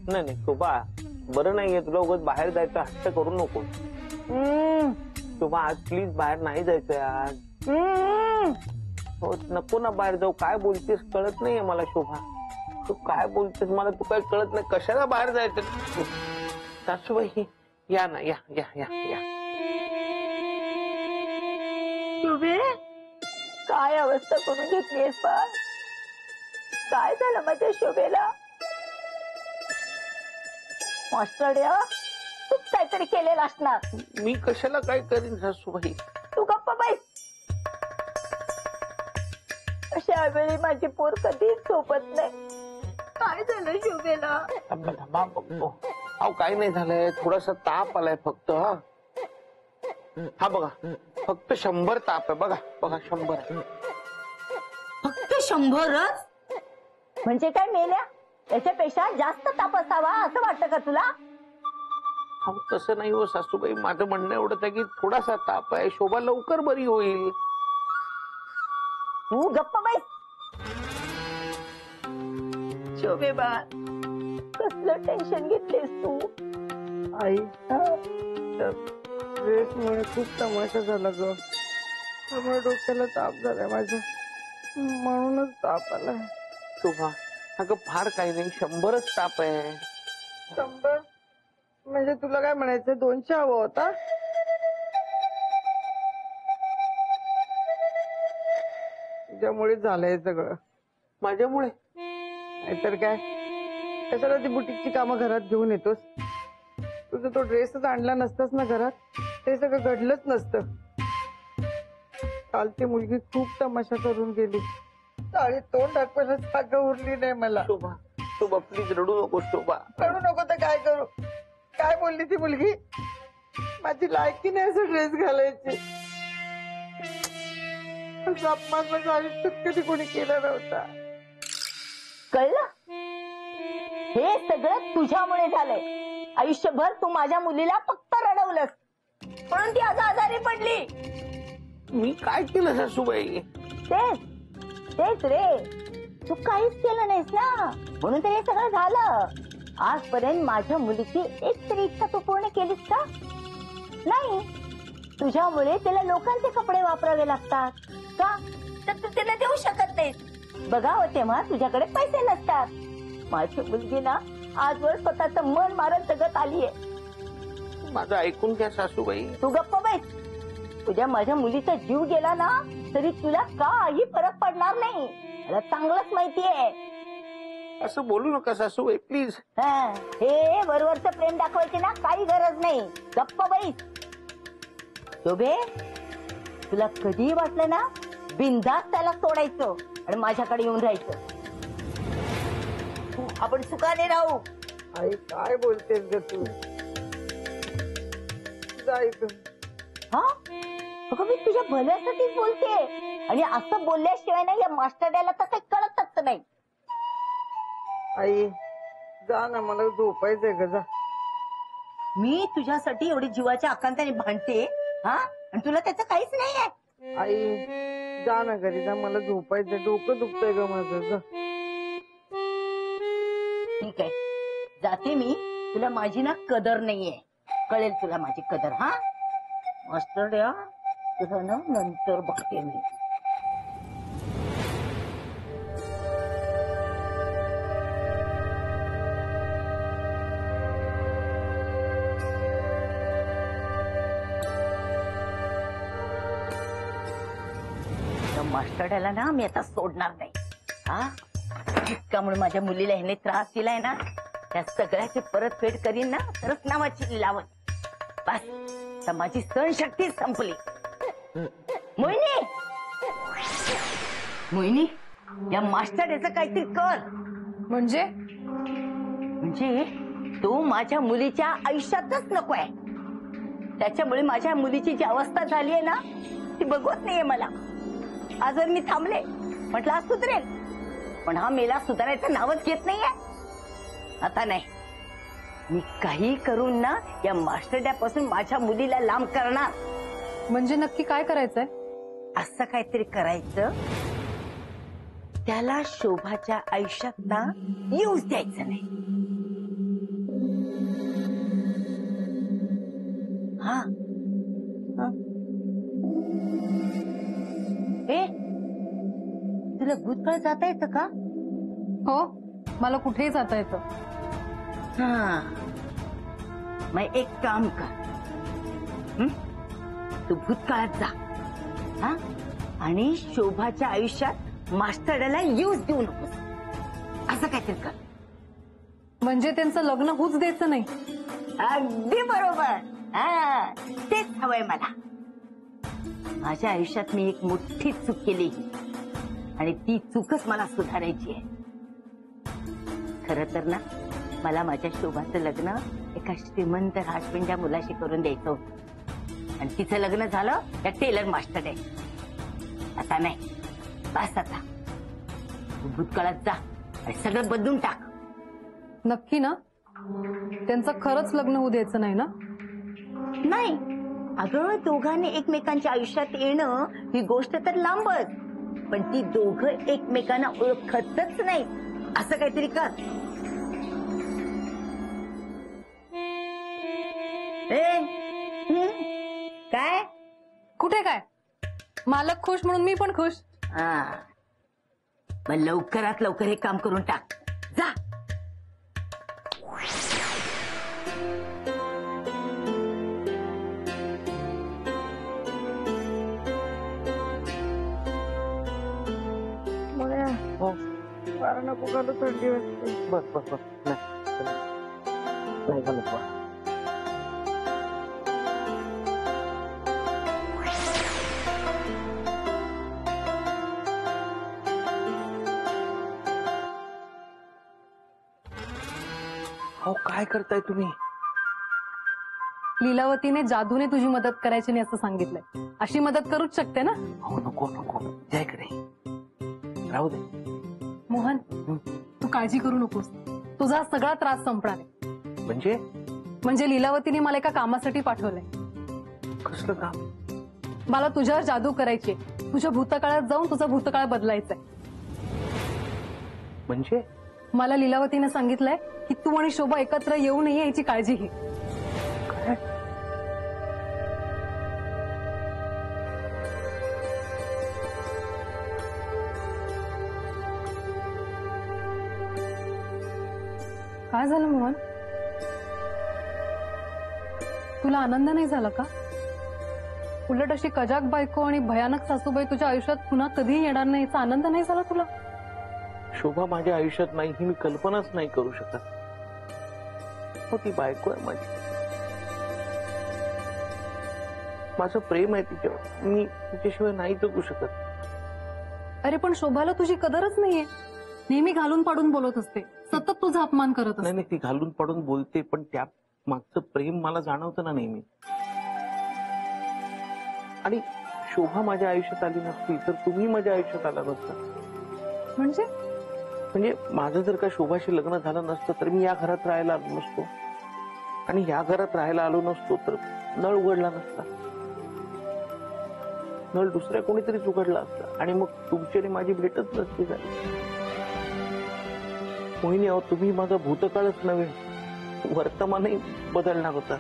नाही नाही शोभा, बरं नाहीये तुला, उगाच बाहेर जायचं हट्ट करू नको. शोभा आज प्लीज बाहेर नाही जायचंय आज. हो नको ना बाहेर जाऊ. काय बोलतेस कळत नाहीये मला शोभा. तू काय बोलतेस मला, तू काय कळत नाही. कशाला बाहेर जायचं. सासूबाई या ना, या या या या. शोभे, काय अवस्था करून घेतलीस बा. काय झालं माझ्या शोभेला. मास्टरड्या, तू काहीतरी केलेलं असणार. मी कशाला काय करीन सासूबाई. तू गप्प बैस. अशा वेळी माझी पोर कधीच झोपत नाही. काय झालं शोभेला. अहो काही नाही झालंय, थोडासा ताप आलाय फक्त. हा बघा, फक्त 100 ताप आहे. बघा बघा 100. फक्त 100च म्हणजे काय मेल्या. त्याच्यापेक्षा जास्त ताप असावा असं वाटतं का तुला. अहो तसं नाही हो सासूबाई, माझं म्हणणं एवढंच आहे की थोडासा ताप आहे. शोभा लवकर बरी होईल. तू गप्प बैस. शोभे बा, कसलं टेन्शन घेतलेस तू. आई ड्रेसमुळे खूप तमाशा झाला ग. त्यामुळे डोक्याला ताप झालाय माझ्या, म्हणूनच ताप आलाय. शोभा अगं फार काही नाही, 100च ताप आहे. 100 म्हणजे तुला काय म्हणायचं, 200 हवा होता. तुझ्यामुळे झालंय सगळं. माझ्यामुळे नाहीतर काय. कशाला ती बुटीकची कामं घरात घेऊन येतोस. तुझा तो ड्रेसच आणला नसतास ना घरात, ते सगळं घडलंच नसतं. काल ती मुलगी खूप तमाशा करून गेली. साडी तोंड दाखवायला जागा उरली नाही मला. शोभा शोभा प्लीज रडू नको शोभा. करू नको तर काय करू. काय बोलली ती मुलगी. माझी लायकी नाही असं ड्रेस घालायची. अपमान माझ्या आयुष्यात कधी कोणी केला नव्हता. कळलं. हे सगळं तुझ्यामुळे झालंय. आयुष्यभर तू माझ्या मुलीला फक्त रडवलंस म्हणून ती आज आजारी पडली. मी काय केलं सासूबाई. तेच रे, तू काहीच केलं नाहीस ना, म्हणून तर हे सगळं झालं. आजपर्यंत माझ्या मुलीची एक तरी इच्छा तू पूर्ण केलीस का. नाही. तुझ्यामुळे तिला लोकांचे कपडे वापरावे लागतात का, तर तू तिला देऊ शकत नाहीस. बघावं तेव्हा तुझ्याकडे पैसे नसतात. माझी मुलगी ना आजवर स्वतःच मन मारत जगत आलीये. माझं ऐकून घ्या सासूबाई. तू गप्प बैस. तुझ्या माझ्या मुलीचा जीव गेला ना तरी तुला काही फरक पडणार नाही. मला चांगलंच माहितीये. असं बोलू नका सासूबाई प्लीज. हे वरवरचं प्रेम दाखवायची ना काही गरज नाही. गप्प बैस. शोभे, तुला कधी वाटलं ना बिनधास्त त्याला सोडायचं आणि माझ्याकडे येऊन राहायचं. आपण सुखाने राहू. आई काय बोलतेस ग तू. जायचं. हा अगं मी तुझ्या भल्यासाठीच बोलते. आणि असं बोलल्याशिवाय ना या मास्टरड्याला तर काही कळतच नाही. आई जा ना, मला झोपायचंय ग. जा. मी तुझ्यासाठी एवढी जीवाच्या आकांताने भांडते हा, आणि तुला त्याचं काहीच नाहीये. आई जा ना घरी जा, मला झोपायचंय. डोकं दुखतंय ग माझं. जा. ठीक आहे जाते मी. तुला माझी ना कदर नाहीये. कळेल तुला माझी कदर. हा मास्टरड्या, तुझं ना नंतर बघते मी. मास्टरड्याला ना मी आता सोडणार नाही. हा इतकामुळे माझ्या मुलीला ह्याने त्रास दिलाय ना, त्या सगळ्याची परतफेड करीन ना तरच नावाची लावत. बस तर माझी सहनशक्ती संपली. मोहिनी, मोहिनी, या मास्टरड्याचं काहीतरी कर. म्हणजे तो माझ्या मुलीच्या आयुष्यातच नकोय. त्याच्यामुळे माझ्या मुलीची जी अवस्था झाली आहे ना ती बघवत नाहीये मला. आजवर मी थांबले, म्हटलं आज सुधरेल, पण हा मेला सुधारायचं नावच घेत नाहीये. आता नाही, मी काही करून ना या मास्टरड्यापासून माझ्या मुलीला लांब करणार. म्हणजे नक्की काय करायचंय. असं काहीतरी करायचं त्याला शोभाच्या आयुष्यात ना येऊच द्यायचं नाही. हा हा. ए, तुला भूतकाळ जाता येतं का? हो, मला कुठेही जाता येतं. हा, मग एक काम कर. हं? तू भूतकाळात जा. हा, आणि शोभाच्या आयुष्यात मास्तरला येऊच देऊ नकोस, असं काहीतरी कर. म्हणजे त्यांचं लग्न होऊच द्यायचं नाही. अगदी बरोबर. हा, तेच हवंय मला. माझ्या आयुष्यात मी एक मोठी चूक केली आणि ती चूकच मला सुधारायची आहे. खरं तर ना, मला माझ्या शोभाचं लग्न एका श्रीमंत राजपिंड्या मुलाशी करून द्यायचं होतं आणि तिचं लग्न झालं त्या टेलर मास्टर आहे. आता नाही, बस आता. तू भूतकाळात जा आणि सगळं बदलून टाक. नक्की ना? त्यांचं खरंच लग्न होऊ द्यायचं नाही ना? नाही अगं, दोघांनी एकमेकांच्या आयुष्यात येणं ही गोष्ट तर लांबच, पण ती दोघं एकमेकांना ओळखतच नाही असं काहीतरी कर. काय? कुठे काय? मालक खुश म्हणून मी पण खुश. हा, मग लवकरात लवकर हे काम करून टाक. जा. हो फार नको घालू, थंडी वाजते. बस बस बस. नाही घालत बा. हो काय करताय तुम्ही? लीलावतीने जादूने तुझी मदत करायची नाही असं सांगितलंय. अशी मदत करूच शकते ना? हो नको नको, त्या इकडे राहू दे. मोहन, तू काळजी करू नकोस. तुझा सगळा त्रास संपणार आहे. म्हणजे लीलावतीने मला एका कामासाठी पाठवलंय. कसलं काम? मला तुझ्यावर जादू करायची. तुझ्या भूतकाळात जाऊन तुझा भूतकाळ बदलायचाय. म्हणजे मला लीलावतीने सांगितलंय की तू आणि शोभा एकत्र येऊ नये याची काळजी घे. काय? काय झालं मोहन? तुला आनंद नाही झाला का? उलट अशी कजाक बायको आणि भयानक सासूबाई तुझ्या आयुष्यात पुन्हा कधी येणार नाही याचा आनंद नाही झाला तुला? शोभा माझ्या आयुष्यात नाही ही मी कल्पनाच नाही करू शकत. हो, ती बायको आहे माझी. माझं प्रेम आहे तिच्यावर. मी तिच्याशिवाय नाही जगू शकत. अरे पण शोभाला तुझी कदरच नाहीये. नेहमी घालून पाडून बोलत असते, सतत तुझा अपमान करत नाही असते. नाही, ती घालून पडून बोलते, पण त्या मागचं प्रेम मला जाणवतं ना नेहमी. आणि शोभा माझ्या आयुष्यात आली नसती तर तुम्ही माझ्या आयुष्यात आला नसता. म्हणजे माझं जर का शोभाशी लग्न झालं नसतं तर मी या घरात राहायला आलो नसतो, आणि या घरात राहायला आलो नसतो तर नळ उघडला नसता. नळ दुसऱ्या कोणीतरीच उघडला असता आणि मग तुमची आणि माझी भेटच नसती झाली. मोहिनी, अहो तुम्ही माझा भूतकाळच नव्हे, वर्तमानही बदलणार होता.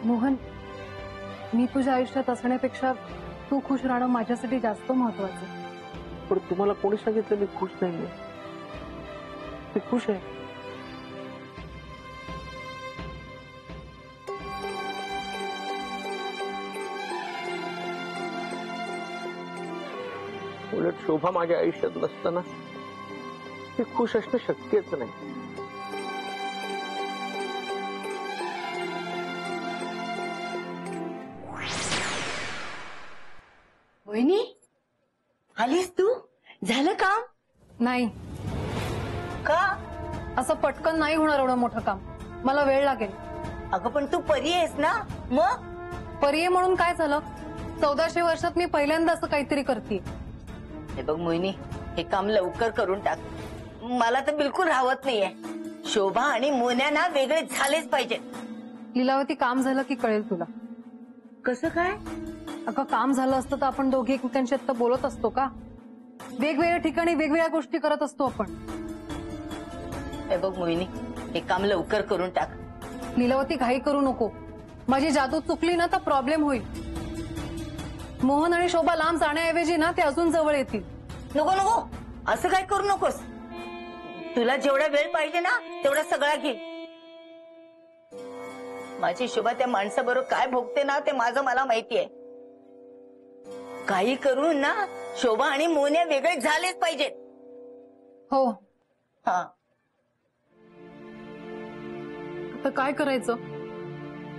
मोहन, मी तुझ्या आयुष्यात असण्यापेक्षा तू खुश राहणं माझ्यासाठी जास्त महत्वाचं. पण तुम्हाला कोणी सांगितलं मी खुश नाहीये? मी खुश आहे. उलट शोभा माझ्या आयुष्यात नसताना मी खुश असणं शक्यच नाही. वहिनी, आलीस तू? झालं काम? नाही, का? असं पटकन नाही होणार एवढं मोठं काम. मला वेळ लागेल. अगं पण तू परी आहेस ना, मग? पर्याय म्हणून काय झालं? 1400 वर्षात मी पहिल्यांदा असं काहीतरी करते. हे बघ मोहिनी, हे काम लवकर करून टाक. मला तर बिलकुल राहत नाहीये. शोभा आणि मोन्या वेगळे झालेच पाहिजे. लीलावती, काम झालं की कळेल तुला. कसं काय? अगं काम झालं असतं तर आपण दोघे एकमेकांशी आता बोलत असतो का? वेगवेगळ्या ठिकाणी वेगवेगळ्या गोष्टी करत असतो आपण. हे बघ मोहिनी, हे काम लवकर करून टाक. लीलावती, घाई करू नको. माझी जादू चुकली ना तर प्रॉब्लेम होईल. मोहन आणि शोभा लांब जाण्याऐवजी ना ते अजून जवळ येतील. नको नको, असं काय करू नकोस. तुला जेवढा वेळ पाहिजे ना तेवढा सगळा घे. माझी शोभा त्या माणसाबरोबर काय भोगते ना ते माझं मला माहितीये. काही करून ना शोभा आणि मोहन्या वेगळे झालेच पाहिजेत. हो, हा, आता काय करायचं?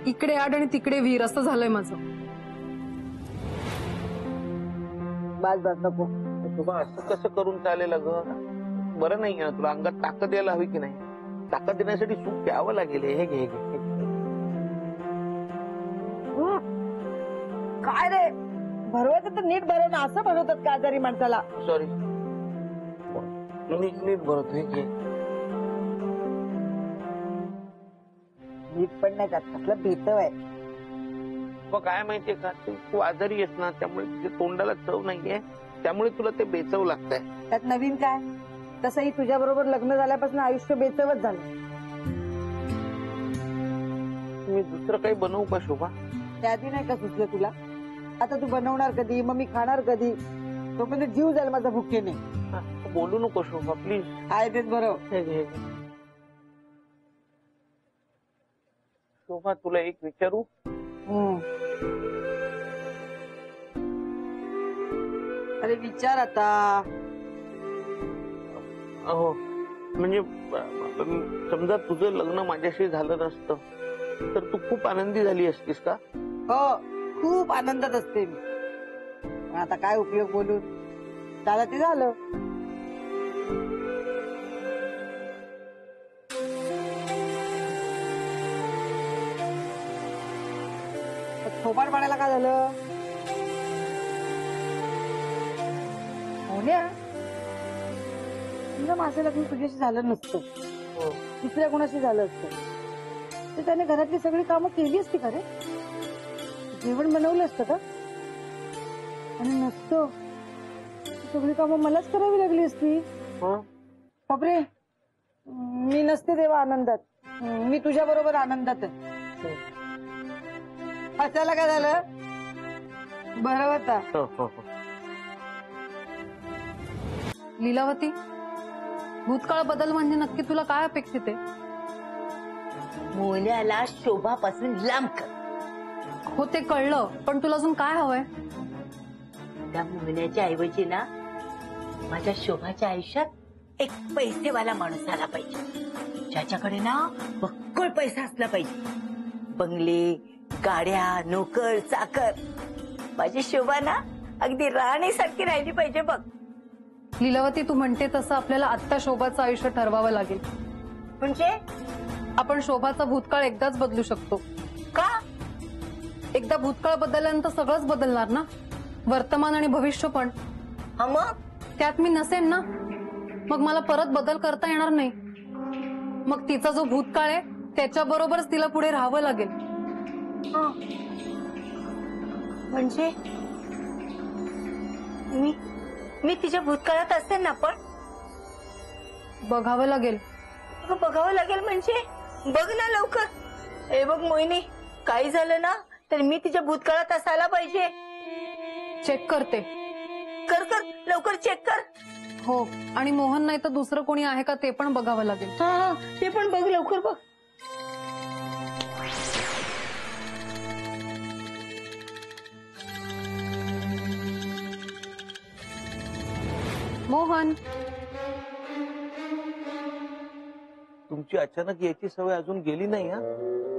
इकडे आड आणि तिकडे विहीर असं झालंय माझं. बस बस नको. शोभा, असं कसं करून चालेल ग? बरं नाही ना तुला? अंगात ताकद यायला हवी की नाही? ताकद देण्यासाठी सुख प्यावं लागेल. हे घे घे. काय रे, भरवायचं तर नीट भरव ना. असं भरवतात का आजारी माणसाला? सॉरी, नीट भरतोय. घे. नीट पण नाही जात, कसलं बेचव आहे. मग काय माहितीये का, तू आजारी आहेस ना, त्यामुळे तुझ्या तोंडाला चव नाहीये, त्यामुळे तुला ते बेचव लागतंय. त्यात नवीन काय? तसंही तुझ्या बरोबर लग्न झाल्यापासून आयुष्य बेचवच झालं. मी दुसरं काही बनवू का शोभा? त्याआधी नाही का सुचलं तुला? आता तू बनवणार कधी, मग मी खाणार कधी? तोपर्यंत जीव जाईल माझा भुकेने. बोलू नको शोभा, प्लीज. आहे तेच बरं. हे घे. शोभा, तुला एक विचारू? अरे विचार आता. अहो, म्हणजे समजा तुझं लग्न माझ्याशी झालं नसतं तर तू खूप आनंदी झाली असतीस का? हो, खूप आनंदात असते मी. पण आता काय उपयोग बोलून? झालं ते झालं. थोबाड पाडायला काय झालं? हो ना, समजा माझं लग्न तुझ्याशी झालं नसतं, दुसऱ्या कोणाशी झालं असतं तर त्याने घरातली सगळी कामं केली असती का रे? जेवण बनवलं असतं का? आणि नसतं, सगळी कामं मलाच करावी लागली असती. बापरे, मी नसते तेव्हा आनंदात. मी तुझ्या बरोबर आनंदात आहे. हसायला काय झालं? बरं होता. लीलावती, भूतकाळ बदल म्हणजे नक्की तुला काय अपेक्षित आहे? मोहन्याला शोभापासून लांब कर. हो, ते कळलं, पण तुला अजून काय हवंय? त्या मोहन्याच्या ऐवजी ना माझ्या शोभाच्या आयुष्यात एक पैसेवाला माणूस आला पाहिजे, ज्याच्याकडे ना बक्कळ पैसा असला पाहिजे. बंगले, गाड्या, नोकर, चाकर. माझी शोभा ना अगदी राणीसारखी राहिली पाहिजे बघ. लीलावती, तू म्हणते तसं आपल्याला आत्ता शोभाचं आयुष्य ठरवावं लागेल. म्हणजे आपण शोभाचा भूतकाळ एकदाच बदलू शकतो. का? एकदा भूतकाळ बदलल्यानंतर सगळंच बदलणार ना, वर्तमान आणि भविष्य पण. हा, मग त्यात मी नसेन ना, मग मला परत बदल करता येणार नाही. मग तिचा जो भूतकाळ आहे त्याच्याबरोबरच तिला पुढे राहावं लागेल. म्हणजे मी तिच्या भूतकाळात असेल ना, पण बघावं लागेल. बघावं लागेल म्हणजे बघ ना लवकर. हे बघ मोहिनी, काही झालं ना तर मी तिच्या भूतकाळात असायला पाहिजे. चेक करते. कर कर, लवकर चेक कर. हो, आणि मोहन नाही तर दुसरं कोणी आहे का ते पण बघावं लागेल. हा, ते पण बघ, लवकर बघ. मोहन, तुमची अचानक याची सवय अजून गेली नाही. हा,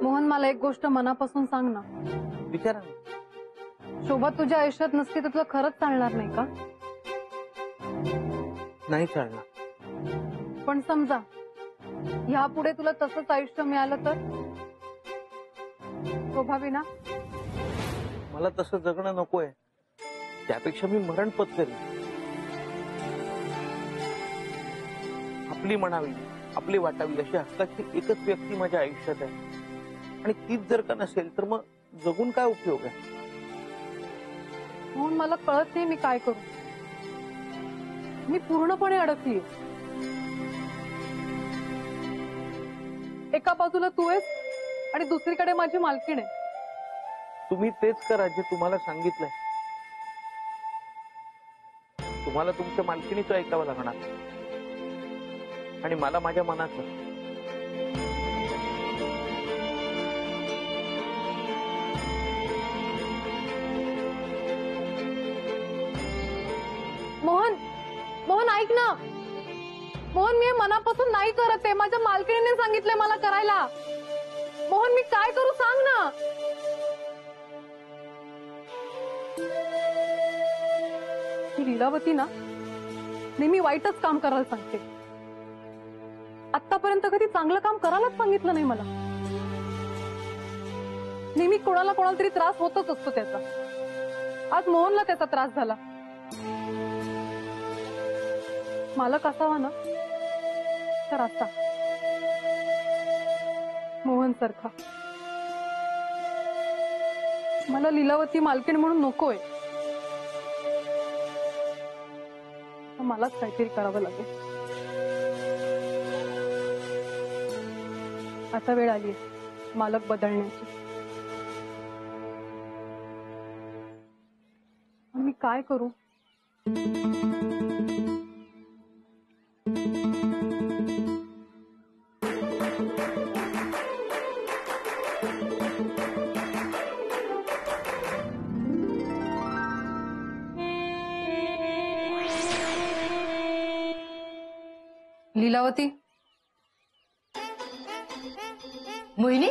मोहन, मला एक गोष्ट मनापासून सांग ना. विचारा ना. शोभा तुझ्या आयुष्यात नसती तर तुला खरंच चालणार नाही का? नाही चालणार. पण समजा ह्यापुढे तुला तसंच आयुष्य मिळालं तर? शोभा विना मला तसं जगणं नकोय. त्यापेक्षा मी मरण पत्करेन. आपली म्हणावी, आपली वाटावी अशी हक्काची एकच व्यक्ती माझ्या आयुष्यात आहे, आणि तीच जर का नसेल तर मग जगून काय उपयोग आहे? म्हणून मला कळत नाही मी काय करू. मी पूर्णपणे अडकलीये. एका बाजूला तू आहेस आणि दुसरीकडे माझी मालकीण आहे. तुम्ही तेच करा जे तुम्हाला सांगितलंय. तुम्हाला तुमच्या मालकिणीचं ऐकावं लागणार आणि मला माझ्या मनाचं. मोहन, मोहन ऐक ना. मोहन, मी हे मनापासून नाही करत आहे. माझ्या मालकिणीने सांगितलंय मला करायला. मोहन, मी काय करू सांग ना. ही लीलावती ना नेहमी वाईटच काम करायला सांगते. आतापर्यंत कधी चांगलं काम करायलाच सांगितलं नाही मला. नेहमी कोणाला कोणाला तरी त्रास होतच असतो त्याचा. आज मोहनला त्याचा त्रास झाला. मालक असावा ना तर असा मोहन सारखा. मला लीलावती मालकीण म्हणून नकोय. मलाच काहीतरी करावं लागेल. आता वेळ आलीय मालक बदलण्याची. मी काय करू. लीलावती, मोहिनी,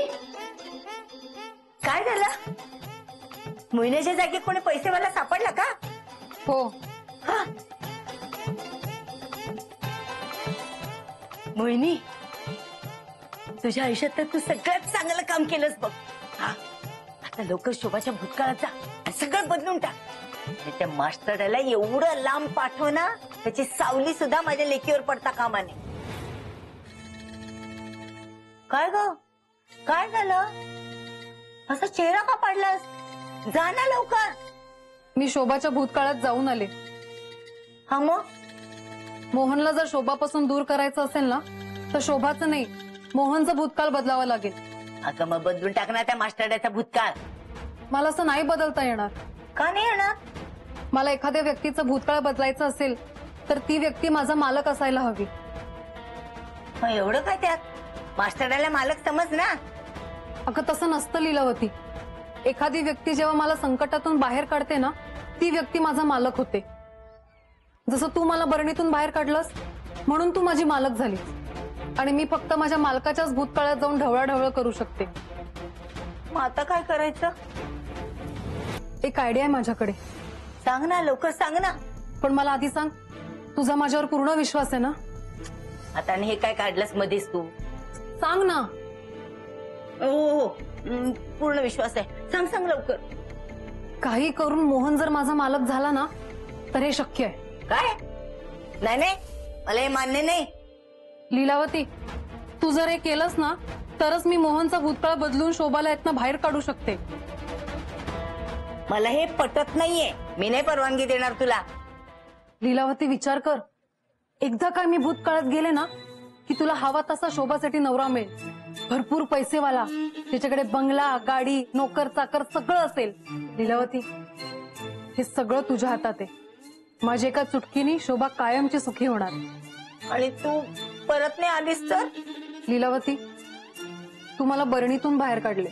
काय झालं? मोहिनीच्या जागी कोणी पैसेवाला सापडला का? हो. हा? मोहिनी, तुझ्या आयुष्यात तर तू सगळ्यात चांगलं काम केलंस बघ. हा, आता लवकर शोभाच्या भूतकाळाचा आणि सगळं बदलून टाक. आणि त्या मास्टरला एवढं लांब पाठव ना, त्याची सावली सुद्धा माझ्या लेकीवर पडता कामा नये. काय ग, काय झालं? असा चेहरा का पाडलास? जा ना लवकर. मी शोभाच्या भूतकाळात जाऊन आले. हा मग? मोहनला जर शोभापासून दूर करायचं असेल ना तर शोभाचं नाही मोहनचं भूतकाळ बदलावं लागेल. अगं मग बदलून टाकणार त्या मास्टरचा भूतकाळ. मला असं नाही बदलता येणार. का नाही येणार? मला एखाद्या व्यक्तीचं भूतकाळ बदलायचं असेल तर ती व्यक्ती माझा मालक असायला हवी. मग एवढं काय त्यात? मास्टरला मालक समज ना. अगं तसं नसतं लीलावती. एखादी व्यक्ती जेव्हा मला संकटातून बाहेर काढते ना ती व्यक्ती माझा मालक होते. जसं तू मला बरणीतून बाहेर काढलंस म्हणून तू माझी मालक झाली आणि मी फक्त माझ्या मालकाच्याच भूतकाळात जाऊन ढवळाढवळ करू शकते. मग आता काय करायचं? एक आयडिया आहे माझ्याकडे. सांग ना, लवकर सांग ना. पण मला आधी सांग, तुझा माझ्यावर पूर्ण विश्वास आहे ना? आता हे काय काढलंस मध्येच तू? सांग ना. हो, पूर्ण विश्वास आहे. सांग सांग लवकर. काही करून मोहन जर माझा मालक झाला ना तर हे शक्य आहे. काय? नाही नाही, मला हे मान्य नाही. लीलावती, तू जर हे केलंस ना तरच मी मोहनचा भूतकाळ बदलून शोभाला यातनं बाहेर काढू शकते. मला हे पटत नाहीये. मी नाही परवानगी देणार तुला. लीलावती, विचार कर. एकदा काय मी भूतकाळात गेले ना की तुला हवा तसा शोभासाठी नवरा मिळेल. भरपूर पैसेवाला, त्याच्याकडे बंगला, गाडी, नोकर चाकर सगळं असेल. लीलावती, हे सगळं तुझ्या हातात आहे. माझ्या एका चुटकीने शोभा कायमची सुखी होणार. आणि तू परत नाही आलीस तर? लीलावती, तू मला बरणीतून बाहेर काढले.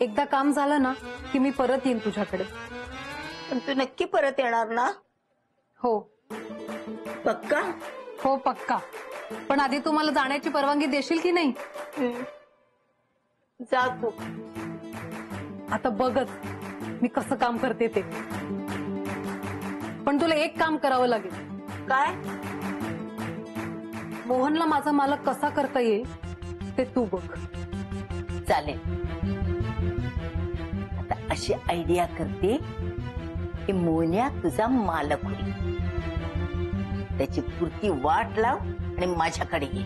एकदा काम झालं ना की मी परत येईन तुझ्याकडे. पण तू नक्की परत येणार ना? हो. पक्का? हो पक्का. पण आधी तू मला जाण्याची परवानगी देशील की नाही? जा तू. आता बघच मी कसं काम करते ते. पण तुला एक काम करावं लागेल. काय? मोहनला माझा मालक कसा करता येईल ते तू बघ. चालेल. आता अशी आयडिया करते की मोन्या तुझा मालक होईल. त्याची पुरती वाट लाव आणि माझ्याकडे ये.